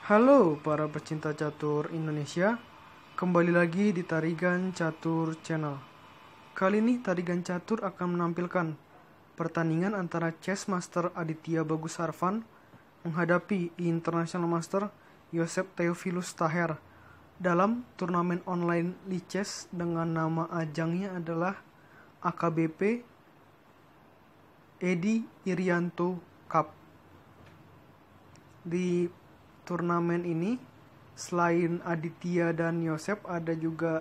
Halo para pecinta catur Indonesia, kembali lagi di Tarigan Catur Channel. Kali ini Tarigan Catur akan menampilkan pertandingan antara Chess Master Aditya Bagus Harvan menghadapi International Master Joseph Theophilus Taher dalam turnamen online Lichess dengan nama ajangnya adalah AKBP Edi Irianto Cup. Di turnamen ini selain Aditya dan Yosep ada juga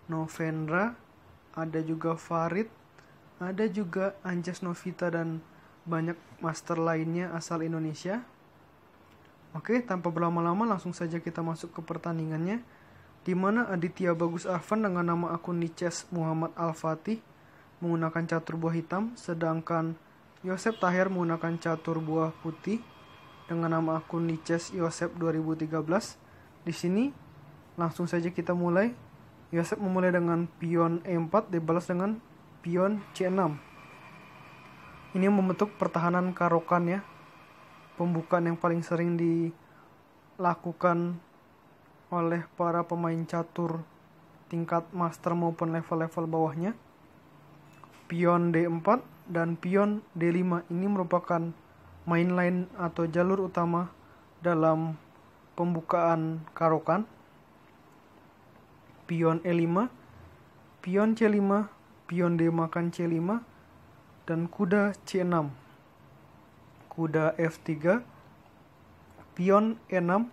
Novendra, ada juga Farid, ada juga Anjas Novita dan banyak master lainnya asal Indonesia. Oke, tanpa berlama-lama langsung saja kita masuk ke pertandingannya, di mana Aditya Bagus Harvan dengan nama akun Lichess Muhammad Al-Fatih menggunakan catur buah hitam, sedangkan Joseph Taher menggunakan catur buah putih dengan nama akun Lichess Joseph 2013. Di sini langsung saja kita mulai. Joseph memulai dengan pion E4 dibalas dengan pion C6. Ini membentuk pertahanan karokan ya. Pembukaan yang paling sering dilakukan oleh para pemain catur tingkat master maupun level-level bawahnya. Pion D4 dan pion D5 ini merupakan main line atau jalur utama dalam pembukaan karokan. Pion E5, pion C5, pion D makan C5, dan kuda C6. Kuda F3, pion E6,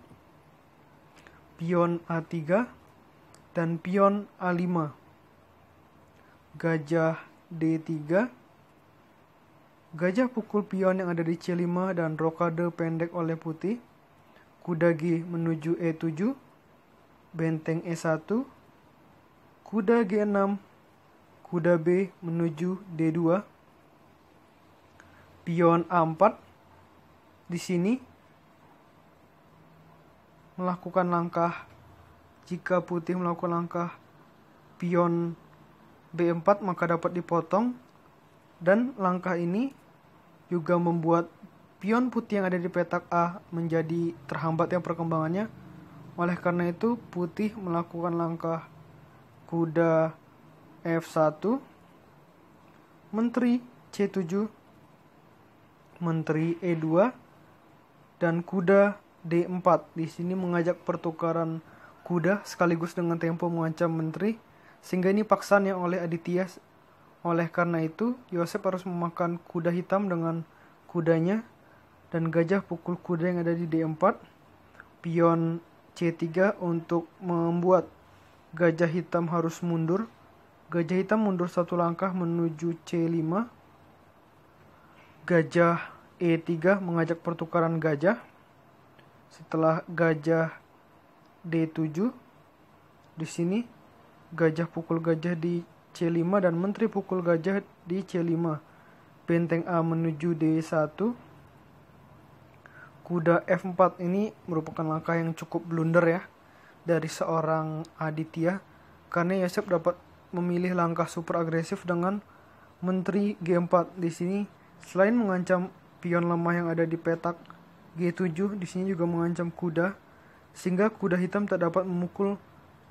pion A3, dan pion A5. Gajah D3, gajah pukul pion yang ada di C5 dan rokade pendek oleh putih. Kuda G menuju E7, benteng E1, kuda G6, kuda B menuju D2, pion A4. Di sini melakukan langkah, jika putih melakukan langkah pion B4 maka dapat dipotong, dan langkah ini juga membuat pion putih yang ada di petak A menjadi terhambat ya perkembangannya. Oleh karena itu putih melakukan langkah kuda F1, menteri C7, menteri E2, dan kuda D4. Di sini mengajak pertukaran kuda sekaligus dengan tempo mengancam menteri, sehingga ini paksaan yang oleh Aditya. Oleh karena itu, Joseph harus memakan kuda hitam dengan kudanya, dan gajah pukul kuda yang ada di D4. Pion C3 untuk membuat gajah hitam harus mundur. Gajah hitam mundur satu langkah menuju C5. Gajah E3 mengajak pertukaran gajah. Setelah gajah D7, di sini gajah pukul gajah di C5 dan menteri pukul gajah di C5. Benteng A menuju D1. Kuda F4 ini merupakan langkah yang cukup blunder ya dari seorang Aditya, karena Joseph dapat memilih langkah super agresif dengan menteri G4. Di sini selain mengancam pion lemah yang ada di petak G7, di sini juga mengancam kuda, sehingga kuda hitam tak dapat memukul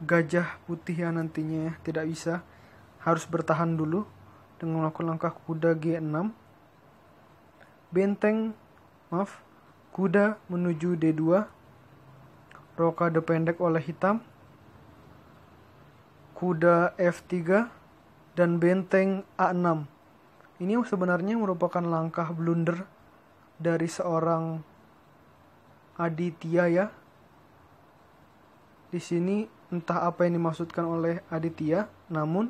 gajah putih yang nantinya tidak bisa, harus bertahan dulu dengan melakukan langkah kuda G6. Kuda menuju D2, rokade pendek oleh hitam, kuda F3, dan benteng A6. Ini sebenarnya merupakan langkah blunder dari seorang Aditya ya. Di sini entah apa yang dimaksudkan oleh Aditya, namun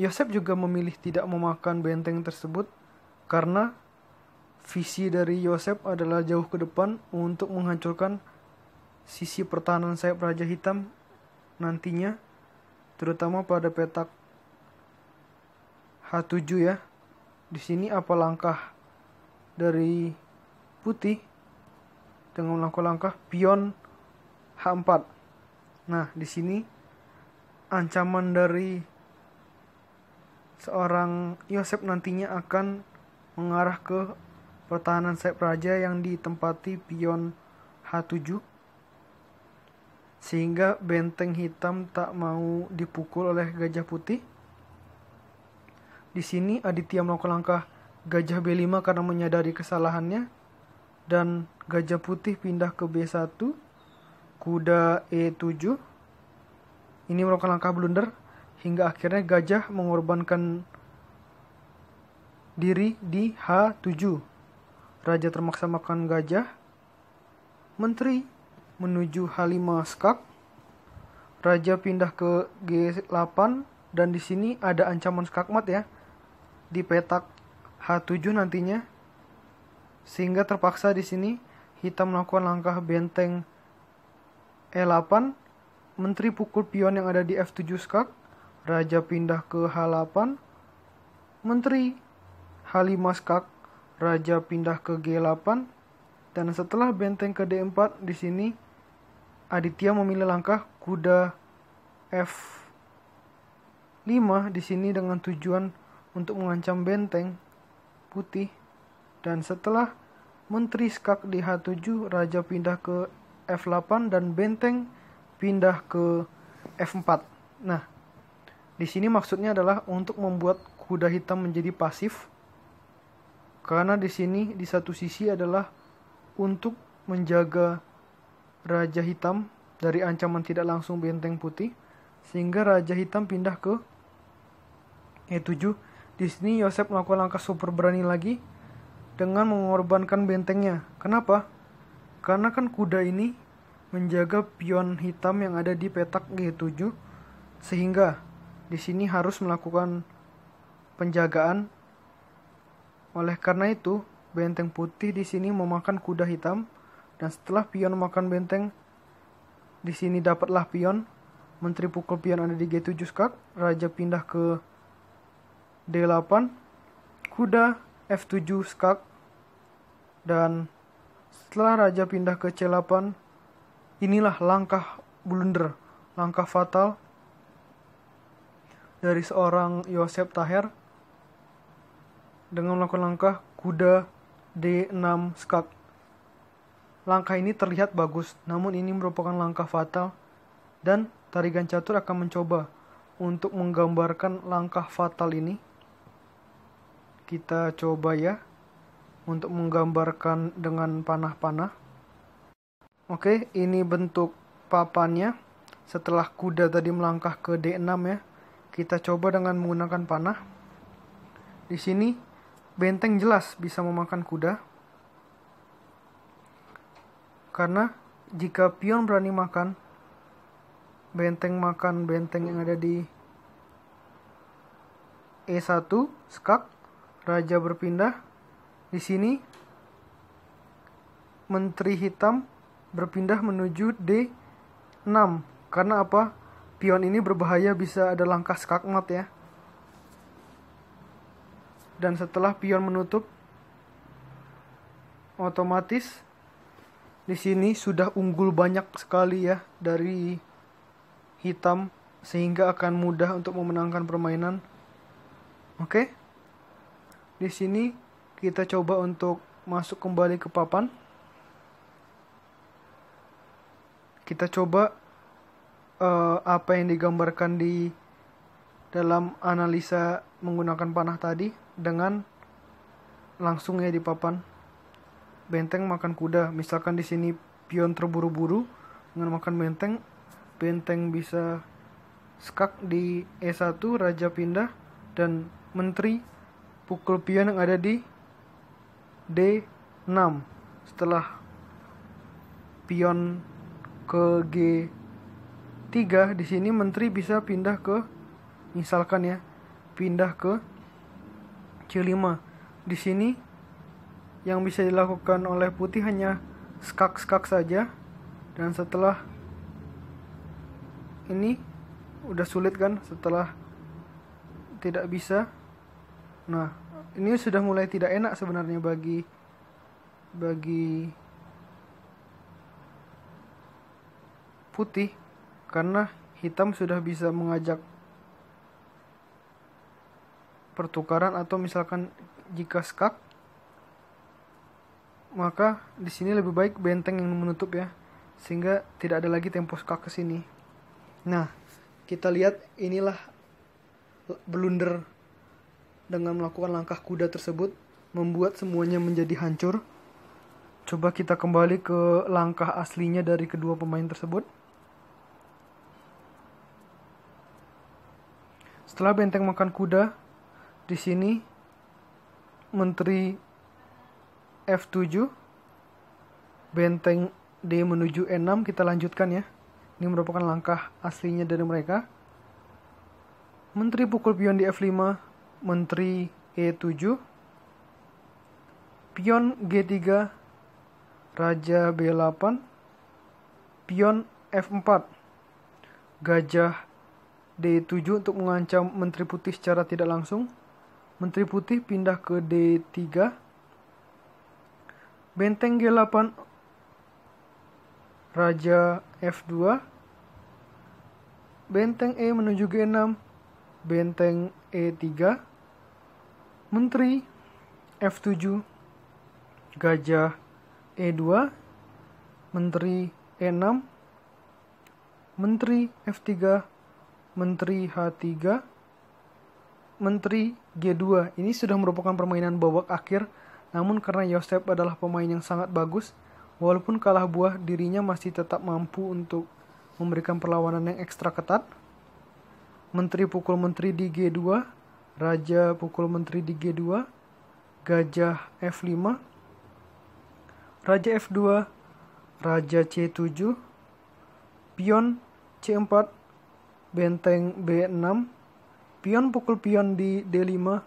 Joseph juga memilih tidak memakan benteng tersebut karena visi dari Joseph adalah jauh ke depan untuk menghancurkan sisi pertahanan sayap Raja Hitam nantinya, terutama pada petak H7 ya. Di sini apa langkah dari putih dengan melakukan langkah pion H4. Nah, di sini ancaman dari seorang Joseph nantinya akan mengarah ke pertahanan sayap raja yang ditempati pion H7. sehingga benteng hitam tak mau dipukul oleh gajah putih. Di sini Aditya melakukan langkah gajah B5 karena menyadari kesalahannya, dan gajah putih pindah ke B1, kuda E7. Ini merupakan langkah blunder hingga akhirnya gajah mengorbankan diri di H7. Raja termaksa makan gajah. Menteri menuju H5 skak. Raja pindah ke G8 dan di sini ada ancaman skakmat ya di petak H7 nantinya. Sehingga terpaksa di sini hitam melakukan langkah benteng E8. Menteri pukul pion yang ada di F7 skak. Raja pindah ke H8. Menteri H5 skak. Raja pindah ke G8. Dan setelah benteng ke D4 di sini Aditya memilih langkah kuda F5 di sini dengan tujuan untuk mengancam benteng putih. Dan setelah menteri skak di H7, raja pindah ke F8 dan benteng pindah ke F4. Nah, di sini maksudnya adalah untuk membuat kuda hitam menjadi pasif. Karena di sini di satu sisi adalah untuk menjaga raja hitam dari ancaman tidak langsung benteng putih, sehingga raja hitam pindah ke E7. Di sini Yosef melakukan langkah super berani lagi dengan mengorbankan bentengnya. Kenapa? Karena kan kuda ini menjaga pion hitam yang ada di petak G7, sehingga di sini harus melakukan penjagaan. Oleh karena itu, benteng putih di sini memakan kuda hitam, dan setelah pion memakan benteng, di sini dapatlah pion. Menteri pukul pion ada di G7 skak, raja pindah ke D8, kuda F7 skak, dan setelah raja pindah ke C8, inilah langkah blunder, langkah fatal dari seorang Yosef Taher dengan melakukan langkah kuda D6 skak. Langkah ini terlihat bagus, namun ini merupakan langkah fatal, dan tarigan catur akan mencoba untuk menggambarkan langkah fatal ini. Kita coba ya untuk menggambarkan dengan panah-panah. Oke, ini bentuk papannya. Setelah kuda tadi melangkah ke D6 ya, kita coba dengan menggunakan panah. Di sini benteng jelas bisa memakan kuda. Karena jika pion berani makan benteng yang ada di E1 skak, raja berpindah. Di sini menteri hitam berpindah menuju D6. Karena apa? Pion ini berbahaya, bisa ada langkah skakmat ya. Dan setelah pion menutup, otomatis di sini sudah unggul banyak sekali ya dari hitam, sehingga akan mudah untuk memenangkan permainan. Oke. Di sini kita coba untuk masuk kembali ke papan. Kita coba apa yang digambarkan di dalam analisa menggunakan panah tadi dengan langsung ya di papan. Benteng makan kuda. Misalkan di sini pion terburu-buru dengan makan benteng, benteng bisa skak di E1, raja pindah, dan menteri pukul pion yang ada di D6. Setelah pion ke G3, di sini menteri bisa pindah ke, misalkan ya, pindah ke C5. Di sini yang bisa dilakukan oleh putih hanya skak-skak saja, dan setelah ini udah sulit kan, setelah tidak bisa. Nah, ini sudah mulai tidak enak sebenarnya bagi putih, karena hitam sudah bisa mengajak pertukaran, atau misalkan jika skak, maka di sini lebih baik benteng yang menutup ya, sehingga tidak ada lagi tempo skak ke sini. Nah, kita lihat inilah blunder dengan melakukan langkah kuda tersebut membuat semuanya menjadi hancur. Coba kita kembali ke langkah aslinya dari kedua pemain tersebut. Setelah benteng makan kuda, di sini menteri F7, benteng D menuju E6, kita lanjutkan ya. Ini merupakan langkah aslinya dari mereka. Menteri pukul pion di F5, menteri E7, pion G3, raja B8, pion F4, gajah D7 untuk mengancam menteri putih secara tidak langsung. Menteri putih pindah ke D3, benteng G8, raja F2, benteng E menuju G6, benteng E3, menteri F7, gajah E2, menteri E6, menteri F3, menteri H3, menteri G2. Ini sudah merupakan permainan babak akhir, namun karena Joseph adalah pemain yang sangat bagus, walaupun kalah buah, dirinya masih tetap mampu untuk memberikan perlawanan yang ekstra ketat. Menteri pukul menteri di G2, raja pukul menteri di G2, gajah F5, raja F2, raja C7, pion C4, benteng B6, pion pukul pion di D5,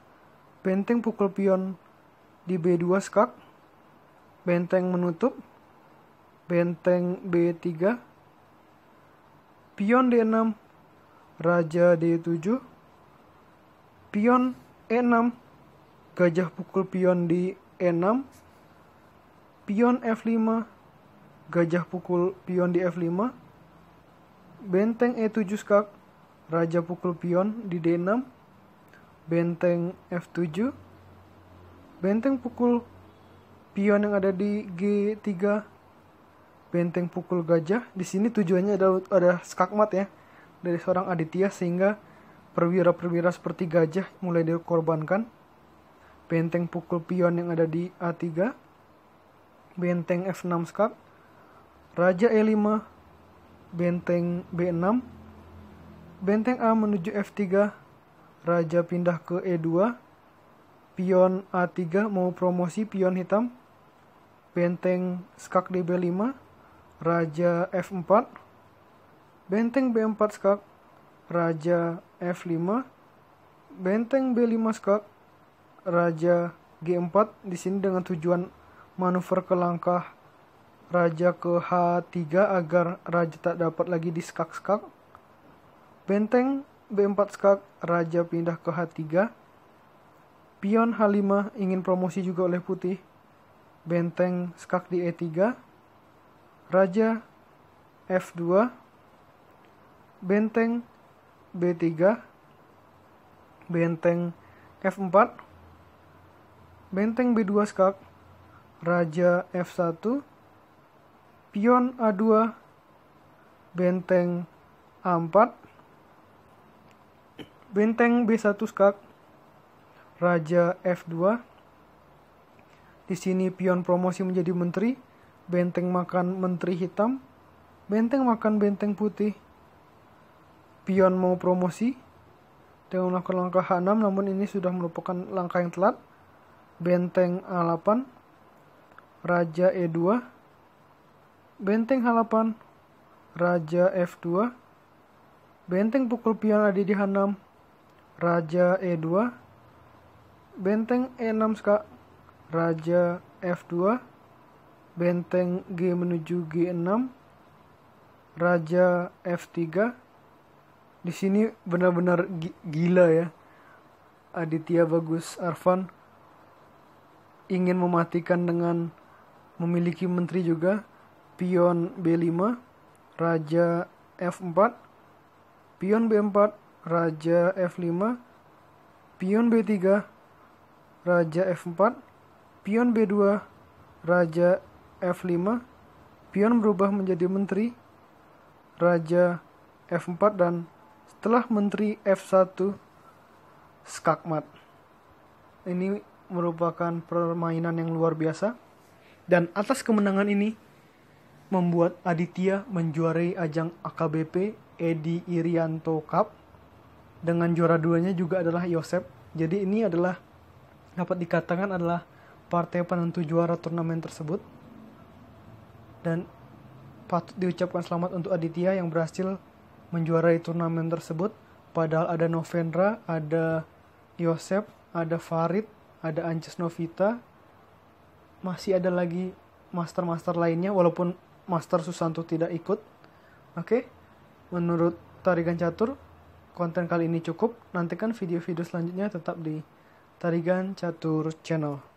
benteng pukul pion di B2 skak, benteng menutup, benteng B3, pion D6, raja D7, pion E6, gajah pukul pion di E6, pion F5, gajah pukul pion di F5, benteng E7 skak, raja pukul pion di D6, benteng F7, benteng pukul pion yang ada di G3, benteng pukul gajah. Di sini tujuannya ada skakmat ya dari seorang Aditya, sehingga perwira-perwira seperti gajah mulai dikorbankan. Benteng pukul pion yang ada di A3, benteng F6 skak, raja E5, benteng B6, benteng A menuju F3, raja pindah ke E2, pion A3 mau promosi pion hitam, benteng skak di B5, raja F4, benteng B4 skak, raja F5, benteng B5 skak, raja G4. Di sini dengan tujuan manuver ke langkah raja ke H3 agar raja tak dapat lagi di skak-skak. Benteng B4 skak, raja pindah ke H3. Pion H5 ingin promosi juga oleh putih. Benteng skak di E3. Raja F2. Benteng B3. Benteng F4. Benteng B2 skak, raja F1. Pion A2, benteng A4, benteng B1 skak, raja F2. Di sini pion promosi menjadi menteri, benteng makan menteri hitam, benteng makan benteng putih. Pion mau promosi dengan melakukan langkah H6, namun ini sudah merupakan langkah yang telat. Benteng A8, raja E2, benteng H8, raja F2, benteng pukul pion ada di H6, raja E2, benteng E6 skak, raja F2, benteng G menuju G6, raja F3. Di sini benar-benar gila ya. Aditya Bagus Arfan ingin mematikan dengan memiliki menteri juga. Pion B5, raja F4, pion B4, raja F5, pion B3, raja F4, pion B2, raja F5, Pion berubah menjadi menteri, raja F4, dan setelah menteri F1 skakmat. Ini merupakan permainan yang luar biasa, dan atas kemenangan ini membuat Aditya menjuarai ajang AKBP Edi Irianto Cup. Dengan juara duanya juga adalah Yosep. Jadi ini adalah dapat dikatakan adalah partai penentu juara turnamen tersebut. Dan patut diucapkan selamat untuk Aditya yang berhasil menjuarai turnamen tersebut. Padahal ada Novendra, ada Yosep, ada Farid, ada Anjas Novita. Masih ada lagi master-master lainnya walaupun Master Susanto tidak ikut. Oke, menurut Tarigan Catur, konten kali ini cukup. Nantikan video-video selanjutnya tetap di Tarigan Catur Channel.